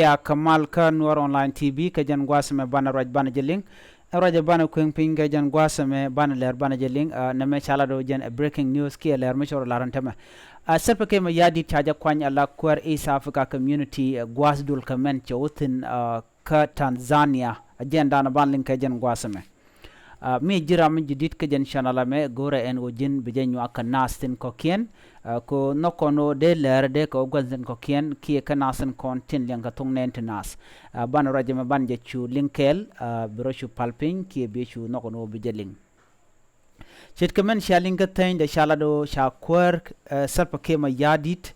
ya kamal ka Noor online tv ka jan gwasame bana raj bana jeling raja bana kweng pinga jan gwasame bana ler bana jeling na me chala do jan breaking news ki ler me choro larantama serpa ke ma yadi chaja kwany ala kwar East Africa community gwasdul kamen chawtin ka Tanzania agenda na banling ka jan gwasame mi jira min jidit ka jan chanala me gore en o jin bijanyu aka nastin kokien ko nokono de ler de ko gwanzen kokien ki ka nasin kontin yang ka tung nen nas ban raja me ban je chu linkel broshu palping ki be chu nokono bijaling chit kamen shaling ka tain de shalado sha kwar sarpa ke ma yadit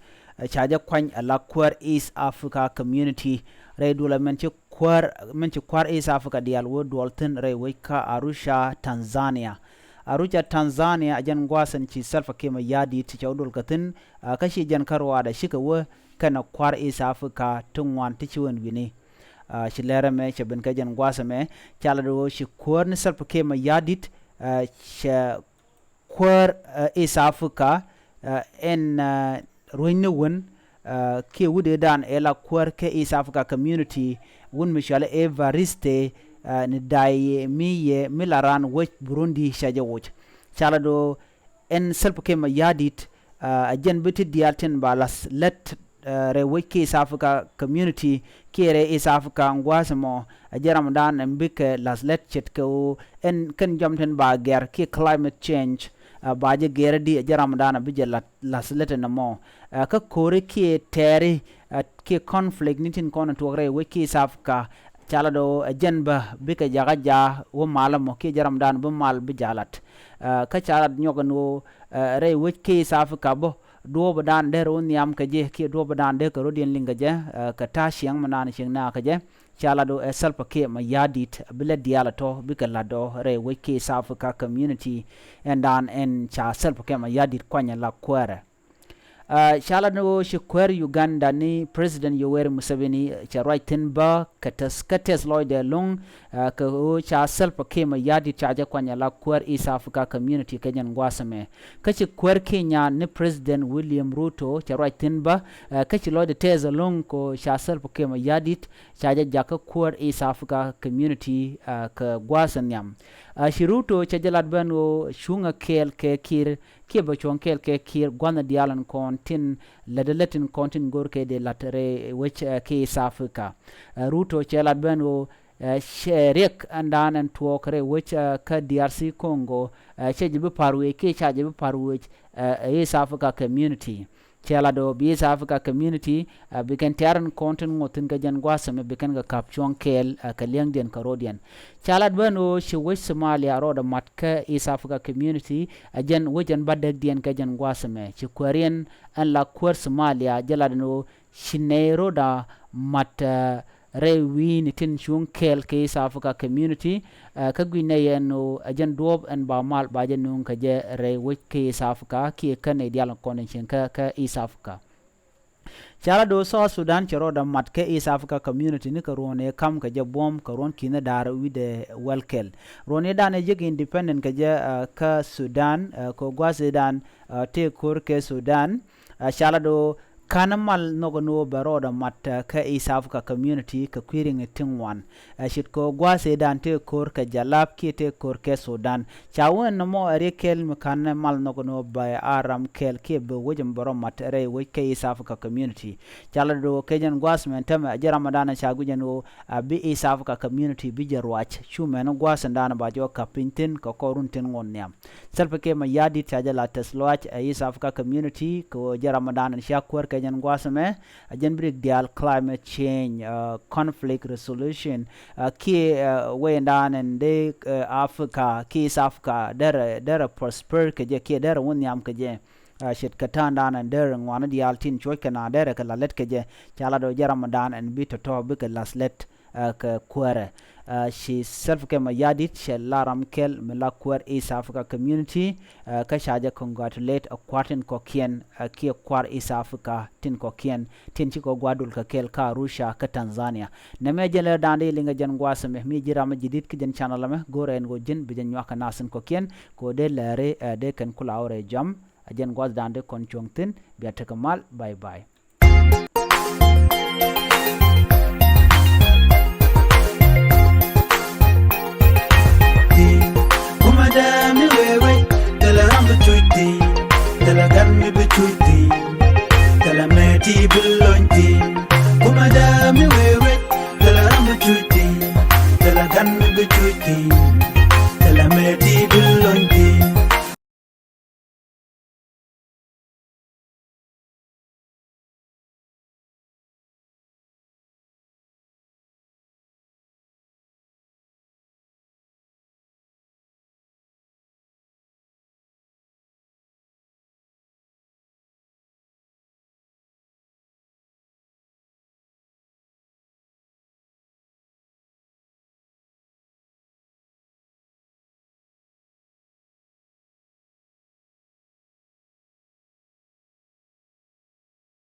chaja kwany ala kwar East Africa community redula men kwar East Africa dial wo dolten re weka Arusha Tanzania ajan gwasan ci salfa kema yadi ti chawdul katin kashi jan karwa da shika wo kana kwar East Africa tungwan ti chiwen bini shilera me chabin ka jan gwasa me chala do shi kwar ni salfa kema yadit kwar East Africa en ruine won ke wude dan ela kwar ke East Africa community won mishala Evariste ni dai miye milaran wech Burundi shaja woch chala do en selp ke ma yadit ajen biti diaten balas let re wech East Africa community kere East Africa ngwasmo ajaram dan mbike las let chet ko en kan jamten ba ger ke climate change baje gerdi ajaram dan bije las let na mo ka kore ke teri ke conflict nitin kono to re wech East Africa chala do jenba bika jaga wo malamo ke jaram dan bu mal bi jalat ka chala nyogano re wech ke East Africa bo do badan der on yam ka je ke do badan de ko rodien linga je ka ta shiang manan shing na ka je chala do selpa ke ma yadit bile diala to bika lado re wech ke East Africa community and dan en cha selpa ke ma yadit kwanya la kwere shala no shikwar Uganda ni President Yoweri Museveni cha writing ba kates loide long ka cha selpa kema yadi chaja kwanya la kwar East Africa community kenyan ngwasame kachi kwar Kenya ni President William Ruto cha writing ba kachi loide teza long ko cha selpa kema yadi chaja jaka kwar East Africa community ka gwasanyam shiruto cha jalad bano shunga kel ke kir ke bachon kel ke kir gwana dialan kontin ladaletin kontin gorke de latere which ke East Africa ruto cha jalad bano sherik andan and tuokre which ka DRC Congo chejibu parwe ke chajibu parwe East Africa community chala do East Africa community biken taran kontin ngotin ga jan gwasame biken ga kapchon kel ka liang den karodian chala bano shi west Somalia roda matka East Africa community ajan wajan badag dien ga jan gwasame shi kwarian an la kwar Somalia jaladno shinero da mat rewi nitin shun kel ke East Africa community ka gwine yeno ajan dob an ba mal ba janun ka je re wech ke East Africa ki kane dial connection ka East Africa chala do South Sudan chero da mat ke East Africa community ni ka rone kam ka je bom ka ron kine dar wi de welkel rone da ne je independent ka je ka Sudan ko gwa Sudan te kor ke Sudan chala do kanamal nogono baroda mat ka East Africa community ka quiring tingwan shit ko gwase dan te kor ka jalap ki te kor ke Sudan chawon no mo are kel kanamal nogono by aram kel ke be wojum baro mat re we ka East Africa community chala do kejan gwas men tam ajara madana chagujano bi East Africa community bi jarwach chumen gwas ndana ba jo ka pintin ko korun tin ngon nyam selpe ke ma yadi tajala tesloach East Africa community ko jara madana shakwar jan gwasame ajan brig dial climate change conflict resolution ki wendan and de Africa ki East Africa der prosper ke je ki der wonyam ke je shit katanda and der ngwana dial tin choy kana der ka lalet ke je chala do jaramadan and bit to be ka laslet ka kware she self kema yadit she laram kel mela kwar East Africa community ka shaja congratulate a quartin kokien ki kwar East Africa tin kokien tin chiko gwadul ka kel ka Arusha ka Tanzania neme jele dande linga jan gwasa me mi jirama jidit ki jan channel me gore en go jin bi jan nyaka nasin kokien ko de lare de kan kula ore jam jan gwaz dande kon chongtin biata kamal bye bye